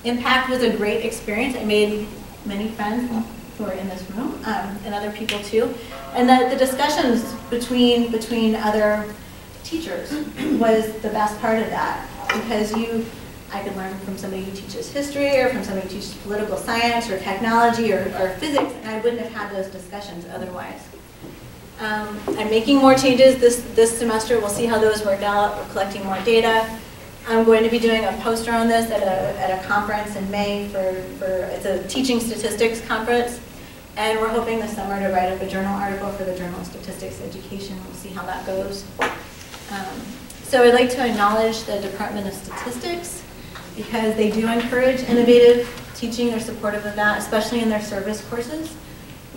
IMPACT was a great experience. I made many friends who are in this room, and other people too. And the discussions between other teachers was the best part of that, because I could learn from somebody who teaches history, or from somebody who teaches political science, or technology, or physics, and I wouldn't have had those discussions otherwise. I'm making more changes this semester. We'll see how those work out. We're collecting more data. I'm going to be doing a poster on this at a conference in May it's a teaching statistics conference, and we're hoping this summer to write up a journal article for the Journal of Statistics Education. We'll see how that goes. So I'd like to acknowledge the Department of Statistics, because they do encourage innovative teaching. They're supportive of that, especially in their service courses.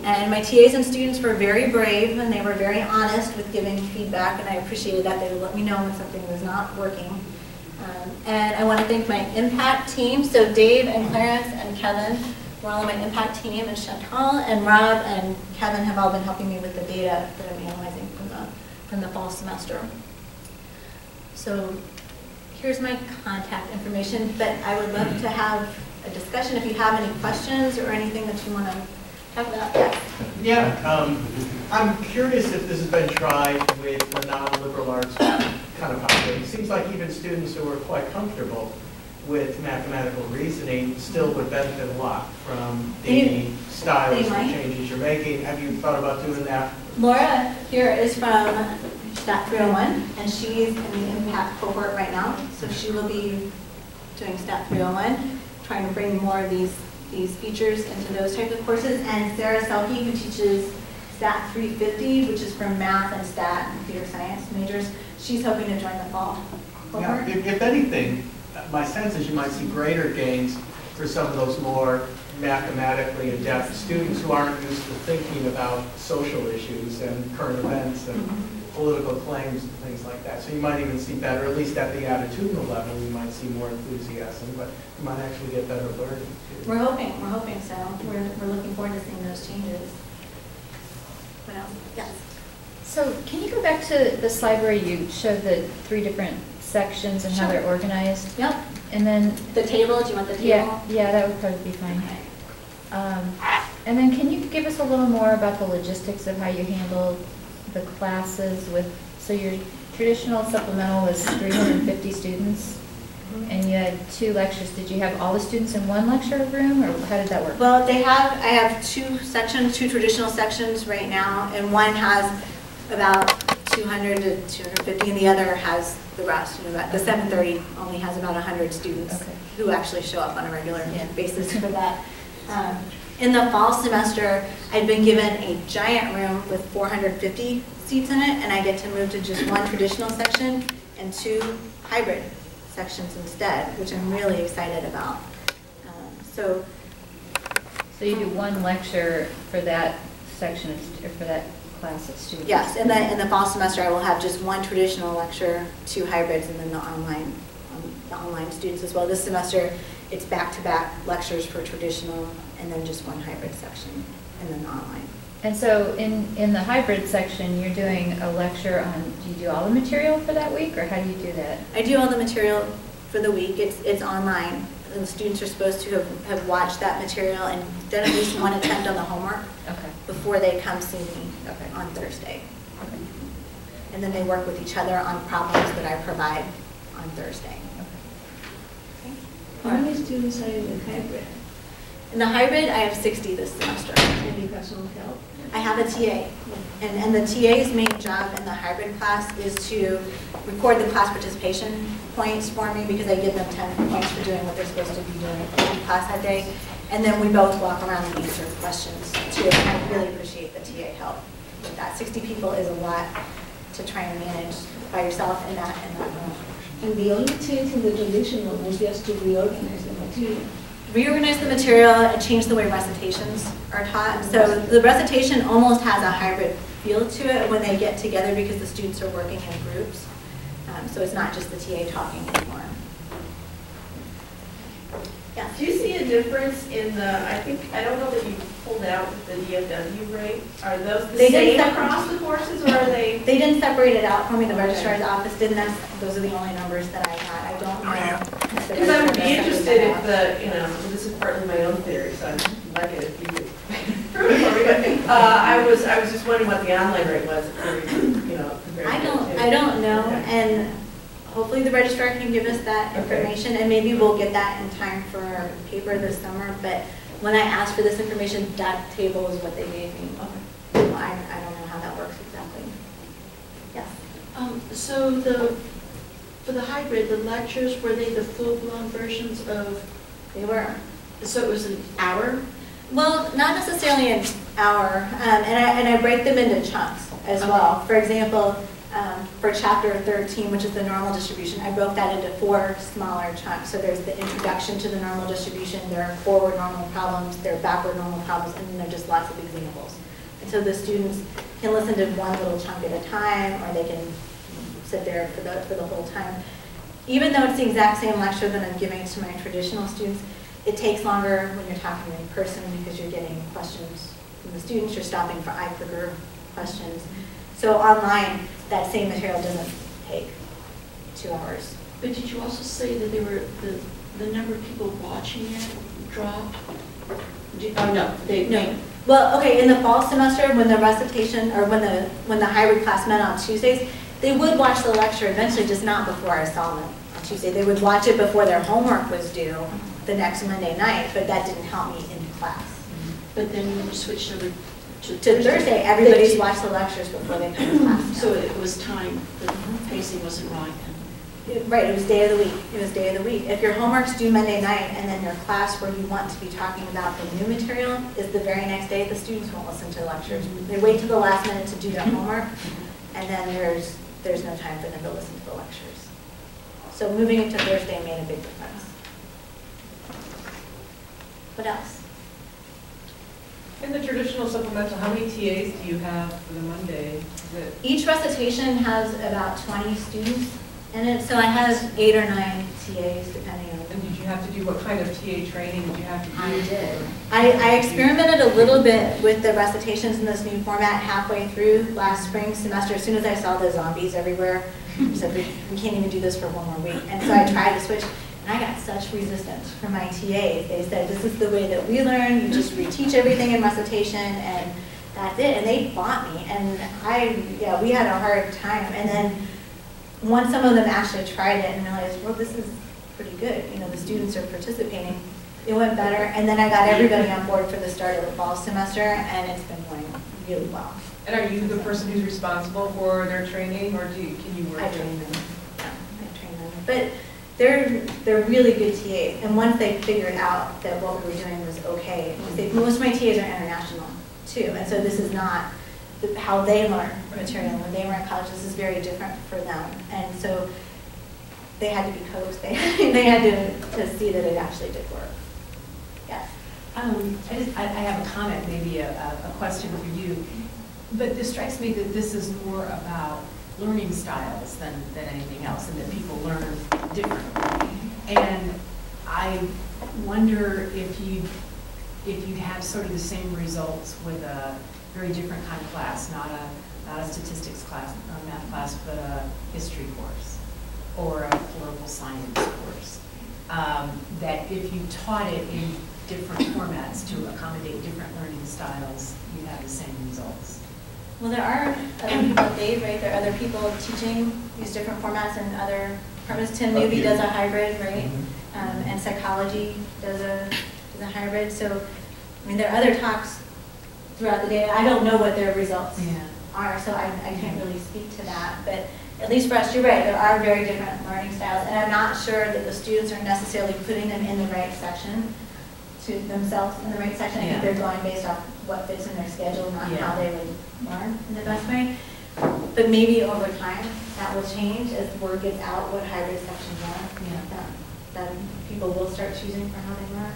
And my TAs and students were very brave, and they were very honest with giving feedback, and I appreciated that. They would let me know when something was not working. And I want to thank my IMPACT team. So Dave and Clarence and Kevin were all on my IMPACT team, and Chantal and Rob and Kevin have all been helping me with the data that I'm analyzing from the fall semester. So here's my contact information, but I would love to have a discussion if you have any questions or anything that you want to talk about. Yeah, I'm curious if this has been tried with the non-liberal arts kind of population. It seems like even students who are quite comfortable with mathematical reasoning still would benefit a lot from the stylistic changes you're making. Have you thought about doing that? Laura here is from Stat 301, and she's in the IMPACT cohort right now, so she will be doing Stat 301, trying to bring more of these features into those types of courses. And Sarah Selke, who teaches Stat 350, which is for math and stat and computer science majors, she's hoping to join the fall cohort. Yeah, if anything, my sense is you might see greater gains for some of those more mathematically adept students who aren't used to thinking about social issues and current events and political claims and things like that. So you might even see better, at least at the attitudinal level, you might see more enthusiasm, but you might actually get better learning too. We're hoping so. We're looking forward to seeing those changes. What else? Yes. So can you go back to the slide where you showed the 3 different sections and how they're organized? Yep. And then the table, do you want the table? Yeah, that would probably be fine. Okay. And then can you give us a little more about the logistics of how you handle the classes so your traditional supplemental was 350 students, and you had 2 lectures. Did you have all the students in one lecture room, or how did that work? Well, I have 2 sections, 2 traditional sections right now, and one has about 200 to 250, and the other has the rest. The 730 only has about 100 students who actually show up on a regular basis for that. In the fall semester, I've been given a giant room with 450 seats in it, and I get to move to just 1 traditional section and 2 hybrid sections instead, which I'm really excited about. So you do 1 lecture for that section, or for that class of students? Yes, in the fall semester, I will have just 1 traditional lecture, 2 hybrids, and then the online students as well. This semester, it's back-to-back lectures for traditional, and then just 1 hybrid section, and then online. And so in the hybrid section, you're doing a lecture on, do you do all the material for that week, or how do you do that? I do all the material for the week. It's online. And the students are supposed to have watched that material and done at least 1 attempt on the homework before they come see me on Thursday. And then they work with each other on problems that I provide on Thursday. How many students are in the hybrid? In the hybrid, I have 60 this semester. Any personal help? I have a TA, and the TA's main job in the hybrid class is to record the class participation points for me, because I give them 10 points for doing what they're supposed to be doing in class that day. And then we both walk around and answer questions too. And I really appreciate the TA help with that. 60 people is a lot to try and manage by yourself in that room. And the only change in the traditional was just to reorganize the material. Reorganize the material and change the way recitations are taught. So the recitation almost has a hybrid feel to it when they get together, because the students are working in groups. So it's not just the TA talking anymore. Yeah. Do you see a difference in the, I don't know that you pulled out the DFW rate. Are those the They didn't same separate- across the courses, or are they? They didn't separate it out for me, the Okay. registrar's office didn't, those are the only numbers that I got, I don't know. if the Because I would be registrar interested separated if that out. the, this is partly my own theory, so I'd like it if you could prove it for me. But I was just wondering what the online rate was, compared to. I don't know, Okay. and hopefully the registrar can give us that Okay. information, and maybe we'll get that in time for our paper this summer, but when I asked for this information, that table is what they gave me. Okay. I don't know how that works exactly. Yes. So for the hybrid, the lectures, were they the full-blown versions of, They were. so it was an hour? Well, not necessarily an hour, and I break them into chunks as well. For example, for chapter 13, which is the normal distribution, I broke that into 4 smaller chunks. So there's the introduction to the normal distribution, there are forward normal problems, there are backward normal problems, and then there are just lots of examples. And so the students can listen to one little chunk at a time, or they can sit there for the whole time. Even though it's the exact same lecture that I'm giving to my traditional students, it takes longer when you're talking in person because you're getting questions from the students, you're stopping for eye clicker questions. So online, that same material doesn't take 2 hours. But did you also say that there were the number of people watching it dropped? Oh, no, No. Well, okay, in the fall semester, when the recitation, or when the hybrid class met on Tuesdays, they would watch the lecture eventually, just not before I saw them on Tuesday. They would watch it before their homework was due the next Monday night, but that didn't help me in class. But then when you switched over to Thursday, everybody's watched the lectures before they come to class. So it was time, the pacing wasn't right then. Right, it was day of the week. It was day of the week. If your homework's due Monday night and then your class where you want to be talking about the new material is the very next day, the students won't listen to lectures. They wait till the last minute to do their homework, and then there's no time for them to listen to the lectures. So moving it to Thursday made a big difference. What else? In the traditional supplemental, how many TAs do you have for the Monday? Is it Each recitation has about 20 students in it, so I have 8 or 9 TAs depending on. and did you have to do, what kind of TA training did you have to do? I did. I experimented a little bit with the recitations in this new format halfway through last spring semester. As soon as I saw the zombies everywhere, I said, we can't even do this for 1 more week. And so I tried to switch, and I got such resistance from my TAs. They said, this is the way that we learn, you just reteach everything in recitation, and that's it. And they fought me, and we had a hard time. And then once some of them actually tried it and realized, well, this is pretty good, the students are participating, it went better. And then I got everybody on board for the start of the fall semester, and it's been going really well. And are you the person who's responsible for their training, or can you work? I train them. Yeah, I train them. But they're really good TAs, and once they figured out that what we were doing was okay, most of my TAs are international too, and so this is not how they learn material. When they were in college, this is very different for them, and so they had to be coached. They had to see that it actually did work. Yes. I have a comment, maybe a question for you, but this strikes me that this is more about learning styles than anything else, and that people learn differently. And I wonder if you'd have sort of the same results with a very different kind of class, not a statistics class or a math class, but a history course or a political science course. That if you taught it in different formats to accommodate different learning styles, you'd have the same results. Well, there are other people at Dave, right? There are other people teaching these different formats in other departments. Tim Newby does a hybrid, right? And psychology does a hybrid. So, I mean, there are other talks throughout the day. I don't know what their results are, so I can't really speak to that. But at least for us, you're right, there are very different learning styles. And I'm not sure that the students are necessarily putting them in the right section, to themselves in the right section. I think they're going based off what fits in their schedule, not how they would learn in the best way. But maybe over time, that will change as word gets out what hybrid sections are. That people will start choosing for how they learn.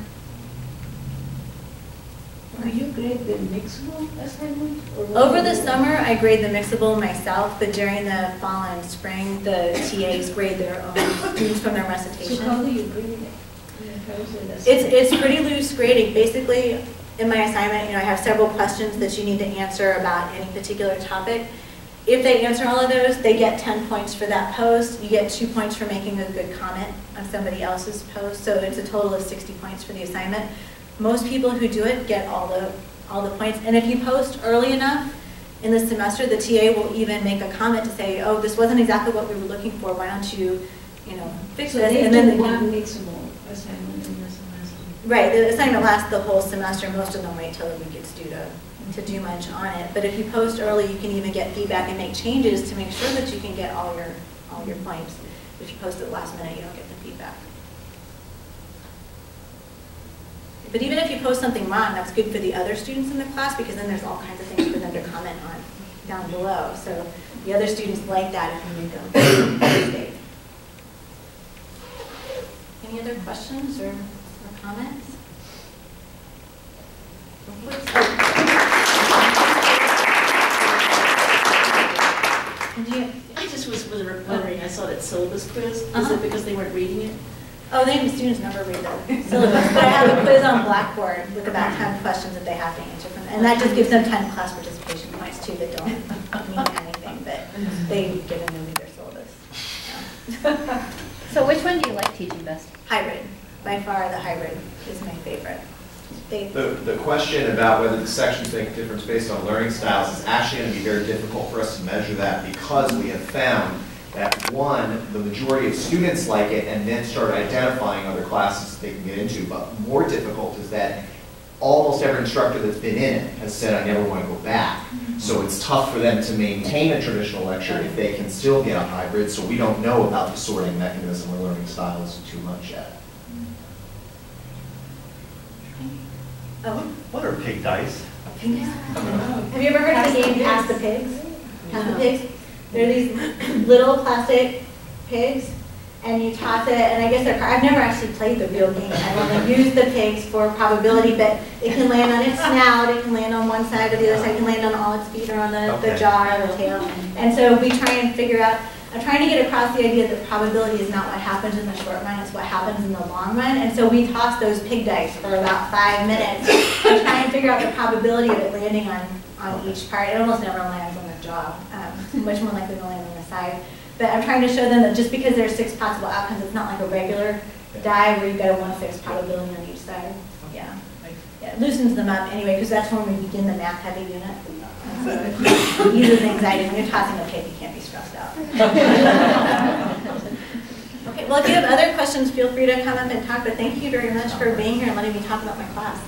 Do you grade the mixable assignment? Over the summer, I grade the mixable myself, but during the fall and spring, the TAs grade their own students from their recitation. So how do you grade it? It's pretty loose grading. Basically, in my assignment, I have several questions that you need to answer about any particular topic. If they answer all of those, they get 10 points for that post. You get 2 points for making a good comment on somebody else's post. So it's a total of 60 points for the assignment. Most people who do it get all the points. And if you post early enough in the semester, the TA will even make a comment to say, oh, this wasn't exactly what we were looking for. Why don't you, fix So this? they And then do one mixable assignment in the semester. right, the assignment lasts the whole semester. Most of them wait till the week it's due to do much on it. But if you post early, you can even get feedback and make changes to make sure that you can get all your points. If you post at the last minute, you don't get the feedback. But even if you post something wrong, that's good for the other students in the class, because then there's all kinds of things for them to comment on down below. So the other students like that if you make a mistake. Any other questions or comments? I just was wondering, I saw that syllabus quiz. Is it because they weren't reading it? Oh, the students never read the syllabus, but I have a quiz on Blackboard with about 10 questions that they have to answer from, and that just gives them 10 class participation points too that don't mean anything, but they give them their syllabus. Yeah. So which one do you like teaching best? Hybrid. By far, the hybrid is my favorite. The question about whether the sections make a difference based on learning styles is actually going to be very difficult for us to measure that, because we have found that, one, the majority of students like it and then start identifying other classes that they can get into. But more difficult is that almost every instructor that's been in it has said, I never want to go back. So it's tough for them to maintain a traditional lecture if they can still get a hybrid. So we don't know about the sorting mechanism or learning styles too much yet. Oh. What are pig dice? Have you ever heard of the game Pass the Pigs? Pass the Pigs? They're these little plastic pigs, and you toss it, and I guess I've never actually played the real game. I've only used the pigs for probability, but it can land on its snout, it can land on one side or the other side, it can land on all its feet or on the jaw or the tail. And so we try and figure out, I'm trying to get across the idea that probability is not what happens in the short run, it's what happens in the long run. And so we toss those pig dice for about 5 minutes and try and figure out the probability of it landing on each part. It almost never lands on the jaw, much more likely to land on the side. But I'm trying to show them that just because there's 6 possible outcomes, it's not like a regular die where you've got a 1/6 probability on each side. Yeah. It loosens them up anyway, because that's when we begin the math heavy unit. So it eases anxiety. When you're tossing a pig, you can't be stressed out. Okay, well, if you have other questions, feel free to come up and talk, but thank you very much for being here and letting me talk about my class.